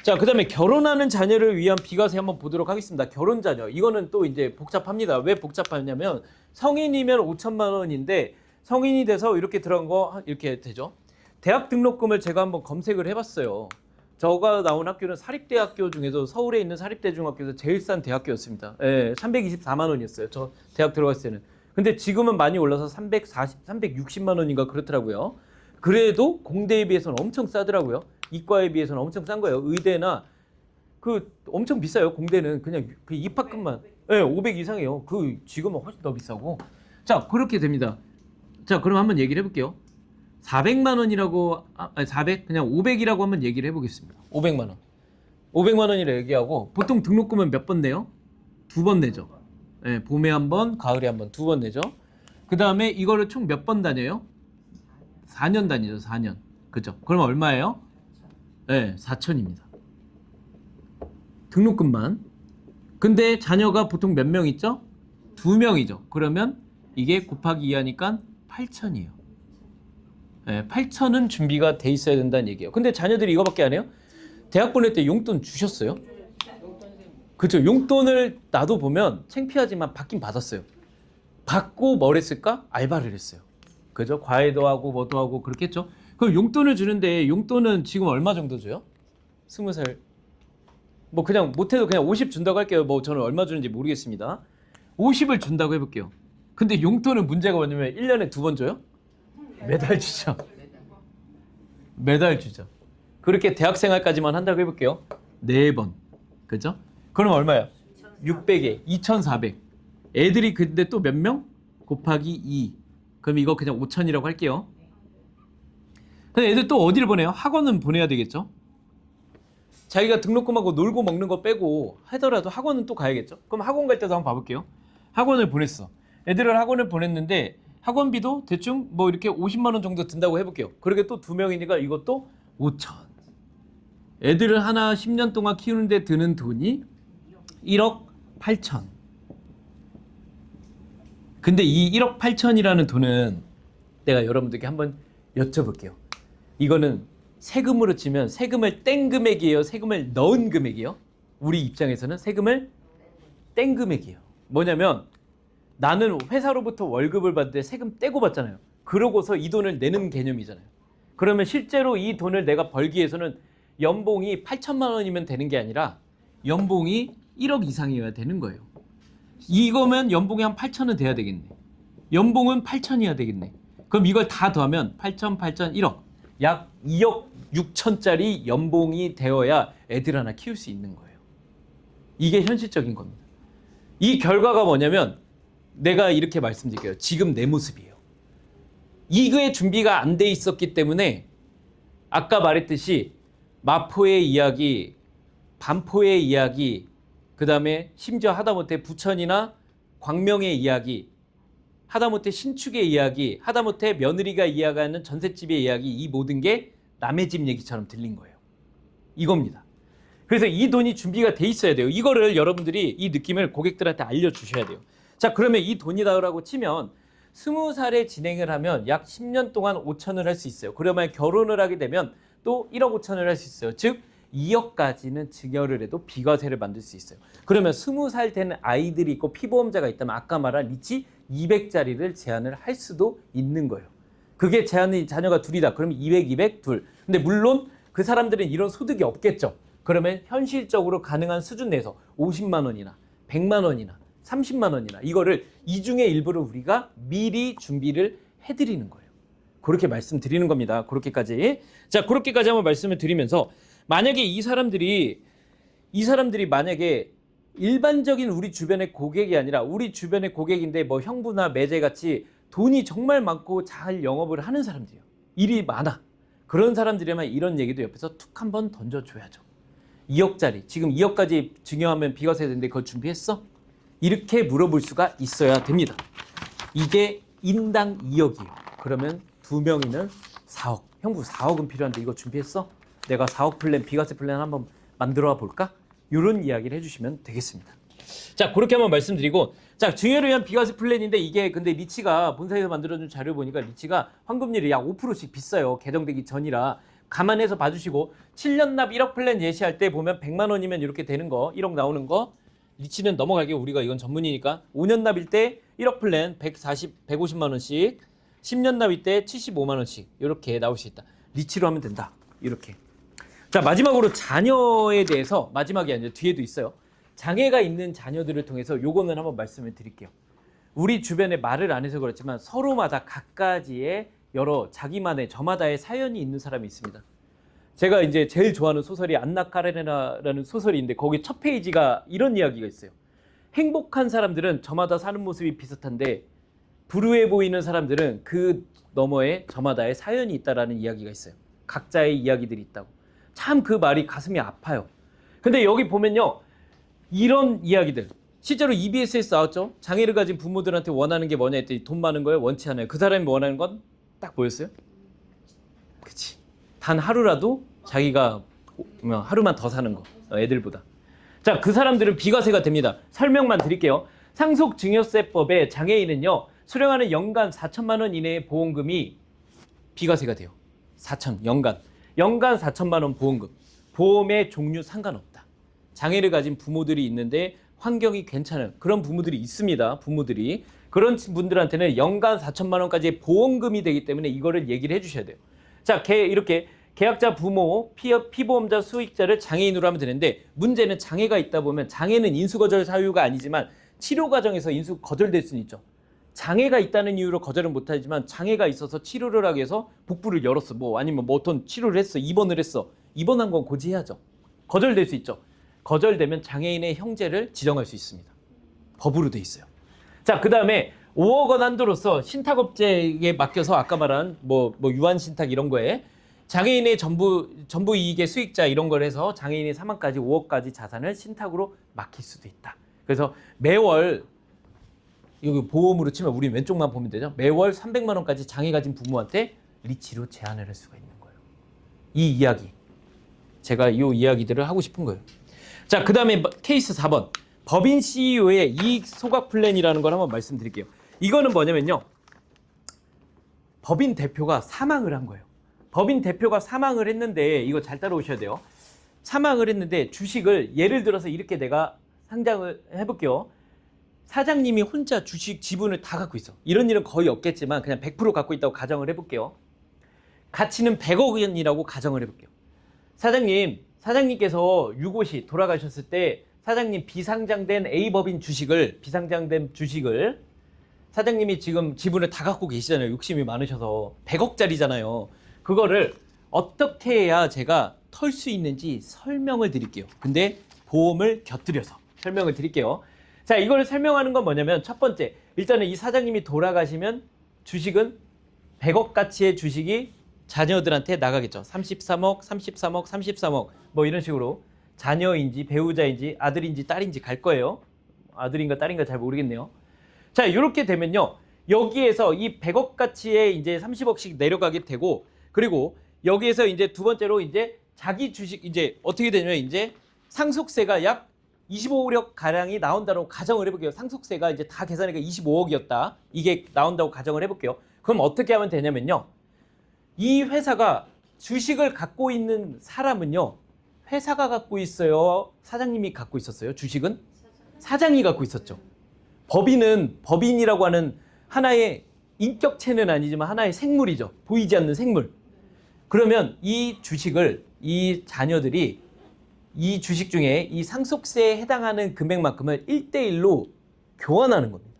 자, 그 다음에 결혼하는 자녀를 위한 비과세 한번 보도록 하겠습니다. 결혼 자녀. 이거는 또 이제 복잡합니다. 왜 복잡하냐면 성인이면 5천만 원인데 성인이 돼서 이렇게 들어간 거 이렇게 되죠. 대학 등록금을 제가 한번 검색을 해봤어요. 저가 나온 학교는 사립대학교 중에서 서울에 있는 사립대중학교에서 제일 싼 대학교였습니다. 예, 324만 원이었어요. 저 대학 들어갔을 때는. 근데 지금은 많이 올라서 360만 원인가 그렇더라고요. 그래도 공대에 비해서는 엄청 싸더라고요. 이과에 비해서는 엄청 싼 거예요. 의대나 그 엄청 비싸요. 공대는 그냥 그 입학금만 500 이상이에요. 그 지금은 훨씬 더 비싸고. 자, 그렇게 됩니다. 자, 그럼 한번 얘기를 해볼게요. 400만 원이라고 400 그냥 500이라고 한번 얘기를 해보겠습니다. 500만 원. 500만 원이라 얘기하고 보통 등록금은 몇 번 내요? 2번 내죠. 네, 봄에 한 번, 가을에 한 번, 2번 내죠. 그 다음에 이거를 총 몇 번 다녀요? 4년 다니죠. 4년. 그죠? 그럼 얼마예요? 네, 4천입니다. 등록금만. 근데 자녀가 보통 몇 명 있죠? 2명이죠. 그러면 이게 곱하기 2 하니까 8천이에요. 네, 8천은 준비가 돼 있어야 된다는 얘기예요. 근데 자녀들이 이거밖에 안 해요? 대학 보낼 때 용돈 주셨어요? 그렇죠. 용돈을 나도 보면 창피하지만 받긴 받았어요. 받고 뭘 했을까? 알바를 했어요. 그죠? 과외도 하고 뭐도 하고 그렇게 했죠. 그럼 용돈을 주는데 용돈은 지금 얼마 정도 줘요? 20살. 뭐 그냥 못해도 그냥 50 준다고 할게요. 뭐 저는 얼마 주는지 모르겠습니다. 50을 준다고 해볼게요. 근데 용돈은 문제가 뭐냐면 1년에 2번 줘요? 매달 주죠. 매달 주죠. 그렇게 대학생활까지만 한다고 해볼게요. 4번. 그죠? 그럼 얼마야? 600에 2400. 애들이 근데 또 몇 명? 곱하기 2. 그럼 이거 그냥 5000이라고 할게요. 근데 애들 또 어디를 보내요? 학원은 보내야 되겠죠? 자기가 등록금하고 놀고 먹는 거 빼고 하더라도 학원은 또 가야겠죠? 그럼 학원 갈 때도 한번 봐볼게요. 학원을 보냈어. 애들을 학원을 보냈는데 학원비도 대충 뭐 이렇게 50만 원 정도 든다고 해볼게요. 그렇게 또 2명이니까 이것도 5천. 애들을 하나 10년 동안 키우는데 드는 돈이 1억 8천. 근데 이 1억 8천이라는 돈은 내가 여러분들께 한번 여쭤볼게요. 이거는 세금으로 치면 세금을 뗀 금액이에요? 세금을 넣은 금액이에요? 우리 입장에서는 세금을 뗀 금액이에요. 뭐냐면 나는 회사로부터 월급을 받을 때 세금 떼고 받잖아요. 그러고서 이 돈을 내는 개념이잖아요. 그러면 실제로 이 돈을 내가 벌기 위해서는 연봉이 8천만 원이면 되는 게 아니라 연봉이 1억 이상이어야 되는 거예요. 이거면 연봉이 한 8천은 돼야 되겠네. 연봉은 8천이어야 되겠네. 그럼 이걸 다 더하면 8천, 1억. 약 2억 6천짜리 연봉이 되어야 애들 하나 키울 수 있는 거예요. 이게 현실적인 겁니다. 이 결과가 뭐냐면 내가 이렇게 말씀드릴게요. 지금 내 모습이에요. 이거의 준비가 안 돼 있었기 때문에 아까 말했듯이 마포의 이야기, 반포의 이야기, 그 다음에 심지어 하다못해 부천이나 광명의 이야기, 하다못해 신축의 이야기, 하다못해 며느리가 이야기하는 전셋집의 이야기, 이 모든 게 남의 집 얘기처럼 들린 거예요. 이겁니다. 그래서 이 돈이 준비가 돼 있어야 돼요. 이거를 여러분들이 이 느낌을 고객들한테 알려주셔야 돼요. 자, 그러면 이 돈이다라고 치면 20살에 진행을 하면 약 10년 동안 5천을 할 수 있어요. 그러면 결혼을 하게 되면 또 1억 5천을 할 수 있어요. 즉 2억까지는 증여를 해도 비과세를 만들 수 있어요. 그러면 20살 되는 아이들이 있고 피보험자가 있다면 아까 말한 리치 200짜리를 제한을 할 수도 있는 거예요. 그게 제한이 자녀가 둘이다. 그러면 200, 200, 둘. 근데 물론 그 사람들은 이런 소득이 없겠죠. 그러면 현실적으로 가능한 수준 내에서 50만 원이나 100만 원이나 30만 원이나 이거를 이 중에 일부를 우리가 미리 준비를 해드리는 거예요. 그렇게 말씀드리는 겁니다. 그렇게까지. 자, 그렇게까지 한번 말씀을 드리면서 만약에 이 사람들이 만약에 일반적인 우리 주변의 고객이 아니라 우리 주변의 고객인데 뭐 형부나 매제같이 돈이 정말 많고 잘 영업을 하는 사람들이에요. 일이 많아. 그런 사람들이면 이런 얘기도 옆에서 툭 한번 던져줘야죠. 2억짜리 지금 2억까지 증여하면 비과세 되는데 그거 준비했어? 이렇게 물어볼 수가 있어야 됩니다. 이게 인당 2억이에요. 그러면 2명이면 4억. 형부 4억은 필요한데 이거 준비했어? 내가 4억 플랜, 비과세 플랜 한번 만들어 볼까? 이런 이야기를 해주시면 되겠습니다. 자, 그렇게 한번 말씀드리고, 자, 증여를 위한 비과세 플랜인데 이게 근데 리치가 본사에서 만들어준 자료 보니까 리치가 환급률이 약 5%씩 비싸요. 개정되기 전이라 감안해서 봐주시고 7년 납 1억 플랜 예시할 때 보면 100만 원이면 이렇게 되는 거, 1억 나오는 거 리치는 넘어갈게요. 우리가 이건 전문이니까 5년 납일 때 1억 플랜 150만 원씩 10년 납일 때 75만 원씩 이렇게 나올 수 있다. 리치로 하면 된다. 이렇게. 자, 마지막으로 자녀에 대해서 마지막이 아니라 뒤에도 있어요. 장애가 있는 자녀들을 통해서 요거는 한번 말씀을 드릴게요. 우리 주변에 말을 안 해서 그렇지만 서로마다 각가지의 여러 자기만의 저마다의 사연이 있는 사람이 있습니다. 제가 이제 제일 좋아하는 소설이 안나 카레나라는 소설인데 거기 첫 페이지가 이런 이야기가 있어요. 행복한 사람들은 저마다 사는 모습이 비슷한데 불우해 보이는 사람들은 그 너머에 저마다의 사연이 있다라는 이야기가 있어요. 각자의 이야기들이 있다고. 참 그 말이 가슴이 아파요. 근데 여기 보면요. 이런 이야기들. 실제로 EBS에서 나왔죠. 장애를 가진 부모들한테 원하는 게 뭐냐 했더니 돈 많은 거예요? 원치 않아요. 그 사람이 원하는 건 딱 보였어요? 그치. 단 하루라도 자기가 하루만 더 사는 거. 애들보다. 자, 그 사람들은 비과세가 됩니다. 설명만 드릴게요. 상속증여세법에 장애인은요. 수령하는 연간 4천만 원 이내의 보험금이 비과세가 돼요. 4천 연간 4천만 원 보험금. 보험의 종류 상관없다. 장애를 가진 부모들이 있는데 환경이 괜찮은 그런 부모들이 있습니다. 부모들이. 그런 분들한테는 연간 4천만 원까지의 보험금이 되기 때문에 이거를 얘기를 해주셔야 돼요. 자, 이렇게 계약자 부모, 피보험자 수익자를 장애인으로 하면 되는데 문제는 장애가 있다 보면 장애는 인수거절 사유가 아니지만 치료 과정에서 인수 거절될 수는 있죠. 장애가 있다는 이유로 거절은 못하지만 장애가 있어서 치료를 하기 위해서 복부를 열었어. 뭐 아니면 뭐 어떤 치료를 했어. 입원을 했어. 입원한 건 고지해야죠. 거절될 수 있죠. 거절되면 장애인의 형제를 지정할 수 있습니다. 법으로 돼 있어요. 자, 그 다음에 5억 원 한도로서 신탁업체에 맡겨서 아까 말한 뭐 유한신탁 이런 거에 장애인의 전부 이익의 수익자 이런 걸 해서 장애인의 사망까지 5억까지 자산을 신탁으로 맡길 수도 있다. 그래서 매월 여기 보험으로 치면 우리 왼쪽만 보면 되죠. 매월 300만 원까지 장애 가진 부모한테 리치로 제한을 할 수가 있는 거예요. 이 이야기. 제가 이 이야기들을 하고 싶은 거예요. 자, 그 다음에 케이스 4번. 법인 CEO의 이익 소각 플랜이라는 걸 한번 말씀드릴게요. 이거는 뭐냐면요. 법인 대표가 사망을 한 거예요. 법인 대표가 사망을 했는데 이거 잘 따라오셔야 돼요. 사망을 했는데 주식을 예를 들어서 이렇게 내가 상장을 해볼게요. 사장님이 혼자 주식 지분을 다 갖고 있어. 이런 일은 거의 없겠지만 그냥 100% 갖고 있다고 가정을 해볼게요. 가치는 100억 원이라고 가정을 해볼게요. 사장님께서 유고시 돌아가셨을 때 사장님 비상장된 비상장된 주식을 사장님이 지금 지분을 다 갖고 계시잖아요. 욕심이 많으셔서 100억짜리잖아요. 그거를 어떻게 해야 제가 털 수 있는지 설명을 드릴게요. 근데 보험을 곁들여서 설명을 드릴게요. 자, 이걸 설명하는 건 뭐냐면 첫 번째, 일단은 이 사장님이 돌아가시면 주식은 100억 가치의 주식이 자녀들한테 나가겠죠. 33억, 33억, 33억 뭐 이런 식으로 자녀인지 배우자인지 아들인지 딸인지 갈 거예요. 아들인가 딸인가 잘 모르겠네요. 자, 이렇게 되면요. 여기에서 이 100억 가치의 이제 30억씩 내려가게 되고, 그리고 여기에서 이제 두 번째로 이제 자기 주식 이제 어떻게 되냐면 이제 상속세가 약 25억 가량이 나온다고 가정을 해볼게요. 상속세가 이제 다 계산하니까 25억이었다. 이게 나온다고 가정을 해볼게요. 그럼 어떻게 하면 되냐면요. 이 회사가 주식을 갖고 있는 사람은요. 회사가 갖고 있어요? 사장님이 갖고 있었어요? 주식은? 사장이 갖고 있었죠. 법인이라고 하는 하나의 인격체는 아니지만 하나의 생물이죠. 보이지 않는 생물. 그러면 이 주식을 이 자녀들이 이 주식 중에 이 상속세에 해당하는 금액만큼을 1대1로 교환하는 겁니다.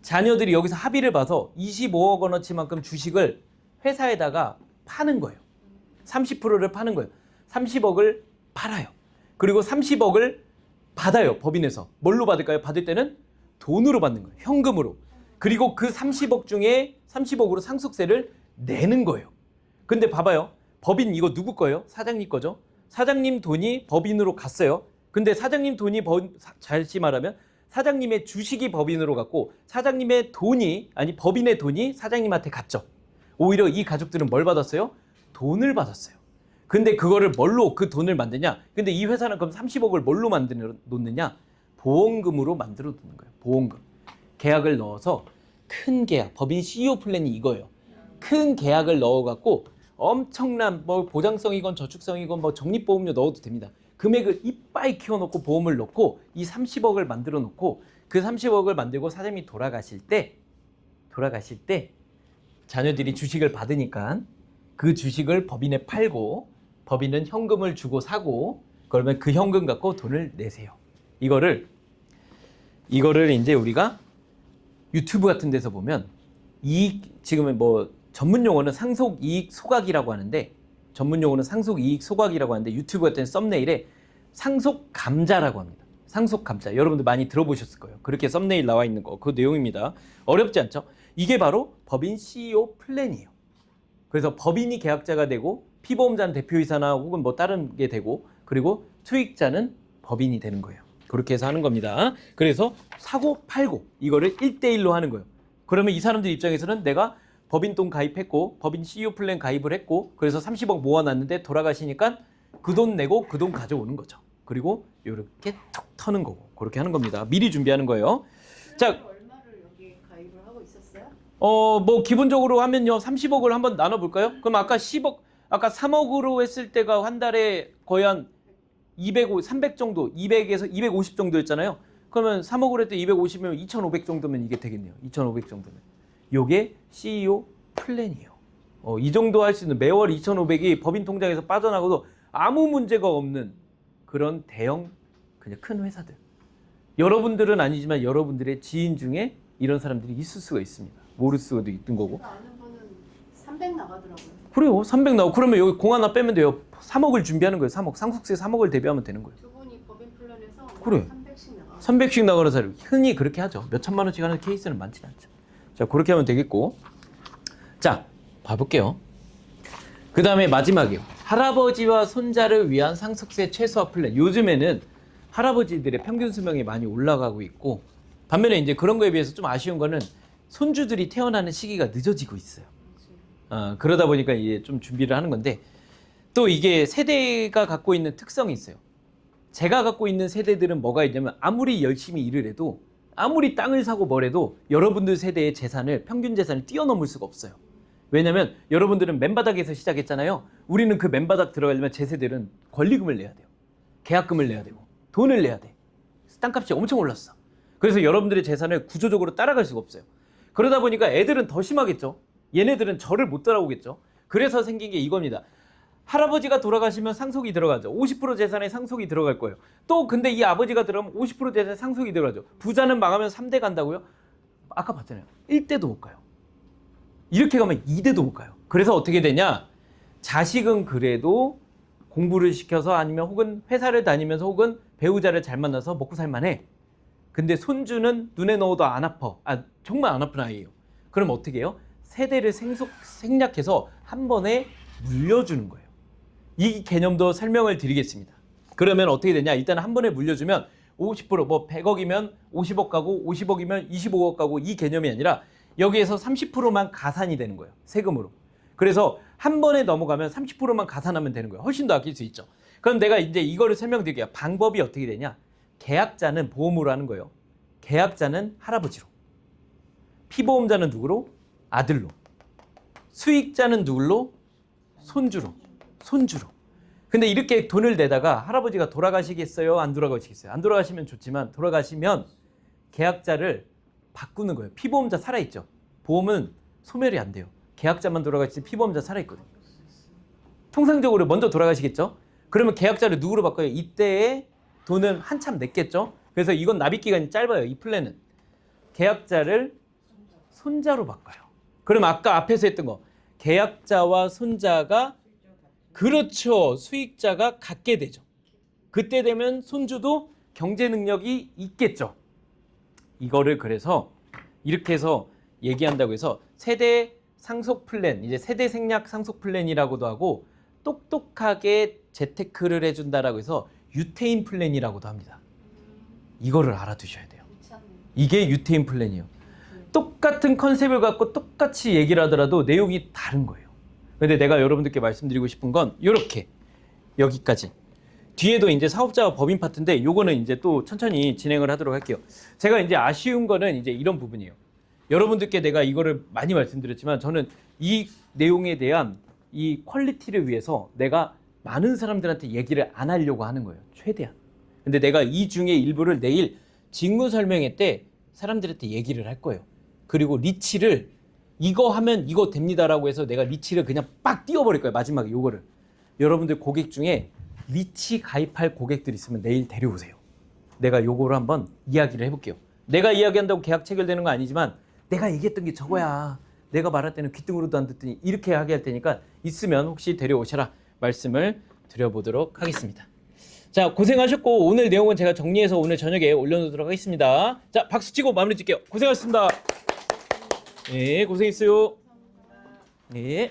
자녀들이 여기서 합의를 봐서 25억 원어치만큼 주식을 회사에다가 파는 거예요. 30%를 파는 거예요. 30억을 팔아요. 그리고 30억을 받아요. 법인에서. 뭘로 받을까요? 받을 때는 돈으로 받는 거예요. 현금으로. 그리고 그 30억 중에 30억으로 상속세를 내는 거예요. 근데 봐봐요. 법인 이거 누구 거예요? 사장님 거죠. 사장님 돈이 법인으로 갔어요. 근데 사장님 돈이 다시 말하면 사장님의 주식이 법인으로 갔고 사장님의 돈이 아니 법인의 돈이 사장님한테 갔죠. 오히려 이 가족들은 뭘 받았어요? 돈을 받았어요. 근데 그거를 뭘로 그 돈을 만드냐? 근데 이 회사는 그럼 30억을 뭘로 만들어 놓느냐? 보험금으로 만들어 놓는 거예요. 보험금. 계약을 넣어서 큰 계약, 법인 CEO 플랜이 이거예요. 큰 계약을 넣어갖고 엄청난 뭐 보장성이건 저축성이건 뭐 적립보험료 넣어도 됩니다. 금액을 이빠이 키워놓고 보험을 넣고 이 30억을 만들어 놓고 그 30억을 만들고 사장님이 돌아가실 때 자녀들이 주식을 받으니까 그 주식을 법인에 팔고 법인은 현금을 주고 사고 그러면 그 현금 갖고 돈을 내세요. 이거를 이제 우리가 유튜브 같은 데서 보면 지금은 뭐 전문 용어는 상속이익 소각이라고 하는데 유튜브 같은 썸네일에 상속감자라고 합니다. 상속감자. 여러분들 많이 들어보셨을 거예요. 그렇게 썸네일 나와 있는 거. 그 내용입니다. 어렵지 않죠? 이게 바로 법인 CEO 플랜이에요. 그래서 법인이 계약자가 되고 피보험자는 대표이사나 혹은 뭐 다른 게 되고 그리고 투익자는 법인이 되는 거예요. 그렇게 해서 하는 겁니다. 그래서 사고 팔고 이거를 1대1로 하는 거예요. 그러면 이 사람들 입장에서는 내가 법인돈 가입했고 법인 CEO 플랜 가입을 했고 그래서 30억 모아놨는데 돌아가시니까 그 돈 내고 그 돈 가져오는 거죠. 그리고 이렇게 툭 터는 거고 그렇게 하는 겁니다. 미리 준비하는 거예요. 자, 얼마를 여기 가입을 하고 있었어요? 뭐 기본적으로 하면요 30억을 한번 나눠볼까요? 그럼 아까 3억으로 했을 때가 한 달에 거의 한 300 정도, 200에서 250 정도였잖아요. 그러면 3억으로 했을 때 250이면 2,500 정도면 이게 되겠네요. 2,500 정도면. 요게 CEO 플랜이에요. 이 정도 할 수 있는 매월 2,500이 법인 통장에서 빠져나가도 아무 문제가 없는 그런 대형 그냥 큰 회사들. 여러분들은 아니지만 여러분들의 지인 중에 이런 사람들이 있을 수가 있습니다. 모를 수도 있는 거고. 제가 아는 분은 300 나가더라고요. 그래요. 300 나오고 그러면 여기 공 하나 빼면 돼요. 3억을 준비하는 거예요. 3억. 상속세 3억을 대비하면 되는 거예요. 두 분이 법인 플랜에서 그래. 300씩 나가. 300씩 나가는 사람이 흔히 그렇게 하죠. 몇 천만 원씩 하는 케이스는 많지는 않죠. 자, 그렇게 하면 되겠고. 자, 봐볼게요. 그 다음에 마지막이요. 할아버지와 손자를 위한 상속세 최소화 플랜. 요즘에는 할아버지들의 평균 수명이 많이 올라가고 있고 반면에 이제 그런 거에 비해서 좀 아쉬운 거는 손주들이 태어나는 시기가 늦어지고 있어요. 그러다 보니까 이제 좀 준비를 하는 건데 또 이게 세대가 갖고 있는 특성이 있어요. 제가 갖고 있는 세대들은 뭐가 있냐면 아무리 열심히 일을 해도 아무리 땅을 사고 뭐래도 여러분들 세대의 재산을 평균 재산을 뛰어넘을 수가 없어요. 왜냐면 여러분들은 맨바닥에서 시작했잖아요. 우리는 그 맨바닥 들어가려면 제 세대는 권리금을 내야 돼요. 계약금을 내야 되고 돈을 내야 돼. 땅값이 엄청 올랐어. 그래서 여러분들의 재산을 구조적으로 따라갈 수가 없어요. 그러다 보니까 애들은 더 심하겠죠. 얘네들은 저를 못 따라오겠죠. 그래서 생긴 게 이겁니다. 할아버지가 돌아가시면 상속이 들어가죠. 50% 재산에 상속이 들어갈 거예요. 또 근데 이 아버지가 들어가면 50% 재산에 상속이 들어가죠. 부자는 망하면 3대 간다고요? 아까 봤잖아요. 1대도 못 가요. 이렇게 가면 2대도 못 가요. 그래서 어떻게 되냐? 자식은 그래도 공부를 시켜서 아니면 혹은 회사를 다니면서 혹은 배우자를 잘 만나서 먹고 살만해. 근데 손주는 눈에 넣어도 안 아파. 정말 안 아픈 아이예요. 그럼 어떻게 해요? 세대를 생략해서 한 번에 물려주는 거예요. 이 개념도 설명을 드리겠습니다. 그러면 어떻게 되냐? 일단 한 번에 물려주면 50%, 뭐 100억이면 50억 가고 50억이면 25억 가고 이 개념이 아니라 여기에서 30%만 가산이 되는 거예요. 세금으로. 그래서 한 번에 넘어가면 30%만 가산하면 되는 거예요. 훨씬 더 아낄 수 있죠. 그럼 내가 이제 이거를 설명드릴게요. 방법이 어떻게 되냐? 계약자는 보험으로 하는 거예요. 계약자는 할아버지로. 피보험자는 누구로? 아들로. 수익자는 누구로? 손주로. 근데 이렇게 돈을 내다가 할아버지가 돌아가시겠어요? 안 돌아가시겠어요? 안 돌아가시면 좋지만 돌아가시면 계약자를 바꾸는 거예요. 피보험자 살아있죠. 보험은 소멸이 안 돼요. 계약자만 돌아가시지 피보험자 살아있거든요. 통상적으로 먼저 돌아가시겠죠. 그러면 계약자를 누구로 바꿔요? 이때에 돈은 한참 냈겠죠. 그래서 이건 납입 기간이 짧아요. 이 플랜은. 계약자를 손자로 바꿔요. 그럼 아까 앞에서 했던 거 계약자와 손자가 그렇죠. 수익자가 같게 되죠. 그때 되면 손주도 경제 능력이 있겠죠. 이거를 그래서 이렇게 해서 얘기한다고 해서 세대 상속 플랜, 이제 세대 생략 상속 플랜이라고도 하고 똑똑하게 재테크를 해준다라고 해서 유태인 플랜이라고도 합니다. 이거를 알아두셔야 돼요. 이게 유태인 플랜이에요. 똑같은 컨셉을 갖고 똑같이 얘기를 하더라도 내용이 다른 거예요. 근데 내가 여러분들께 말씀드리고 싶은 건 이렇게 여기까지. 뒤에도 이제 사업자와 법인 파트인데 요거는 이제 또 천천히 진행을 하도록 할게요. 제가 이제 아쉬운 거는 이제 이런 부분이에요. 여러분들께 내가 이거를 많이 말씀드렸지만 저는 이 내용에 대한 이 퀄리티를 위해서 내가 많은 사람들한테 얘기를 안 하려고 하는 거예요. 최대한. 근데 내가 이 중에 일부를 내일 직무 설명회 때 사람들한테 얘기를 할 거예요. 그리고 리치를 이거 하면 이거 됩니다라고 해서 내가 리치를 그냥 빡 띄워버릴 거예요. 마지막에 요거를. 여러분들 고객 중에 리치 가입할 고객들 있으면 내일 데려오세요. 내가 요거를 한번 이야기를 해볼게요. 내가 이야기한다고 계약 체결되는 거 아니지만 내가 얘기했던 게 저거야. 내가 말할 때는 귀등으로도 안 듣더니 이렇게 하게 할 테니까 있으면 혹시 데려오셔라 말씀을 드려보도록 하겠습니다. 자, 고생하셨고 오늘 내용은 제가 정리해서 오늘 저녁에 올려놓도록 하겠습니다. 자, 박수 치고 마무리 짓게요. 고생하셨습니다. 네, 고생했어요. 네.